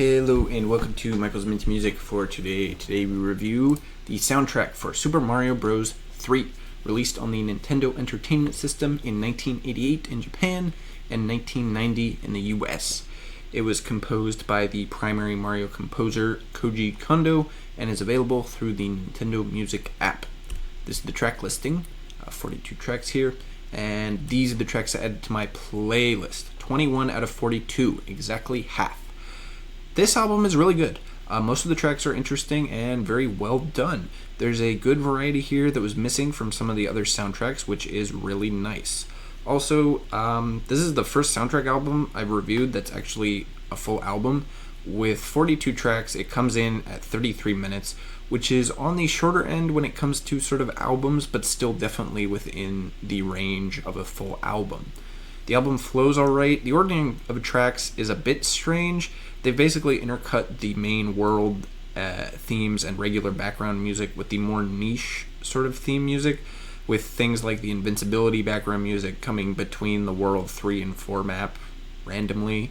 Hello and welcome to Michael's Minty Music for today. Today we review the soundtrack for Super Mario Bros. 3, released on the Nintendo Entertainment System in 1988 in Japan and 1990 in the US. It was composed by the primary Mario composer Koji Kondo and is available through the Nintendo Music app. This is the track listing, 42 tracks here, and these are the tracks I added to my playlist. 21 out of 42, exactly half. This album is really good. Most of the tracks are interesting and very well done. There's a good variety here that was missing from some of the other soundtracks, which is really nice. Also, this is the first soundtrack album I've reviewed that's actually a full album. With 42 tracks, it comes in at 33 minutes, which is on the shorter end when it comes to sort of albums, but still definitely within the range of a full album. The album flows alright. The ordering of tracks is a bit strange. They've basically intercut the main world themes and regular background music with the more niche sort of theme music, with things like the invincibility background music coming between the World 3 and 4 map randomly.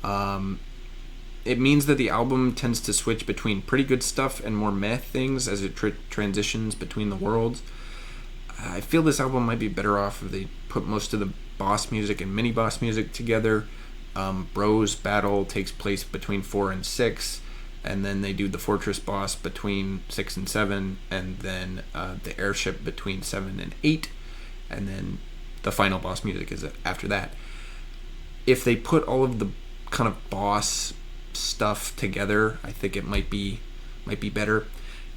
It means that the album tends to switch between pretty good stuff and more meh things as it transitions between the worlds. I feel this album might be better off if they put most of the boss music and mini boss music together. Bros battle takes place between 4 and 6, and then they do the fortress boss between 6 and 7, and then the airship between 7 and 8, and then the final boss music is after that. If they put all of the kind of boss stuff together, I think it might be better.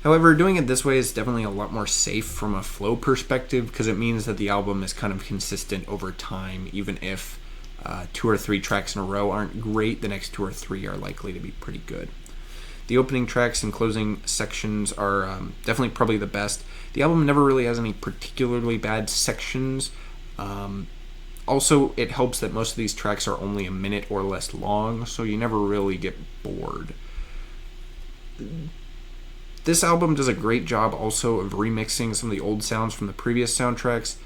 However, doing it this way is definitely a lot more safe from a flow perspective, because it means that the album is kind of consistent over time. Even if 2 or 3 tracks in a row aren't great, the next 2 or 3 are likely to be pretty good. The opening tracks and closing sections are definitely probably the best. The album never really has any particularly bad sections. Also, it helps that most of these tracks are only a minute or less long, so you never really get bored. This album does a great job also of remixing some of the old sounds from the previous soundtracks,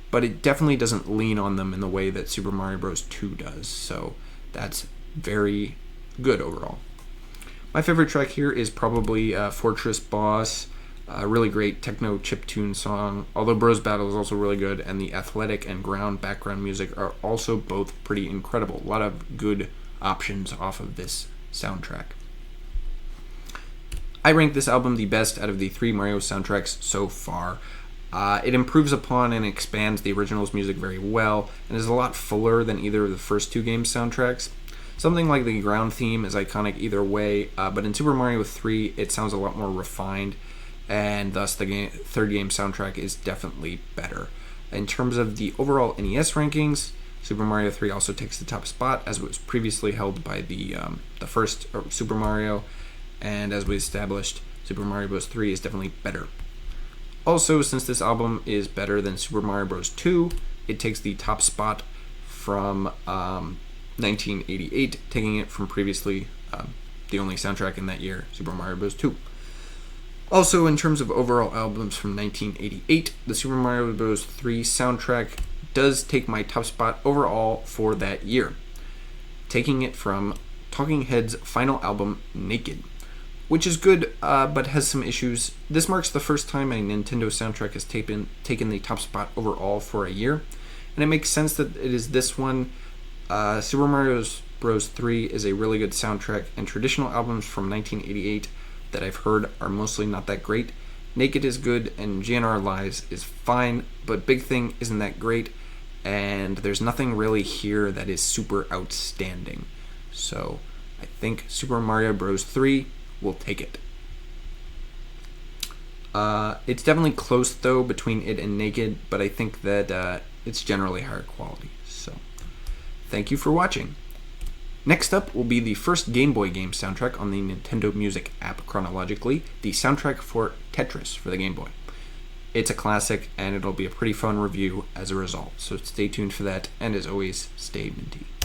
but it definitely doesn't lean on them in the way that Super Mario Bros. 2 does, so that's very good overall. My favorite track here is probably Fortress Boss, a really great techno chiptune song, although Bros Battle is also really good, and the athletic and ground background music are also both pretty incredible. A lot of good options off of this soundtrack. I rank this album the best out of the 3 Mario soundtracks so far. It improves upon and expands the original's music very well, and is a lot fuller than either of the first 2 games' soundtracks. Something like the ground theme is iconic either way, but in Super Mario 3 it sounds a lot more refined, and thus the third game soundtrack is definitely better. In terms of the overall NES rankings, Super Mario 3 also takes the top spot, as it was previously held by the first Super Mario, and as we established, Super Mario Bros. 3 is definitely better. Also, since this album is better than Super Mario Bros. 2, it takes the top spot from 1988, taking it from previously the only soundtrack in that year, Super Mario Bros. 2. Also, in terms of overall albums from 1988, the Super Mario Bros. 3 soundtrack does take my top spot overall for that year, taking it from Talking Heads' final album, Naked, which is good, but has some issues. This marks the first time a Nintendo soundtrack has taken the top spot overall for a year, and it makes sense that it is this one. Super Mario Bros. 3 is a really good soundtrack, and traditional albums from 1988 that I've heard are mostly not that great. Naked is good, and GNR Lies is fine, but Big Thing isn't that great, and there's nothing really here that is super outstanding. So I think Super Mario Bros. 3 will take it. It's definitely close though between it and Naked, but I think that it's generally higher quality. So thank you for watching. Next up will be the first Game Boy game soundtrack on the Nintendo Music app chronologically, the soundtrack for Tetris for the Game Boy. It's a classic, and it'll be a pretty fun review as a result, so stay tuned for that, and as always, stay minty.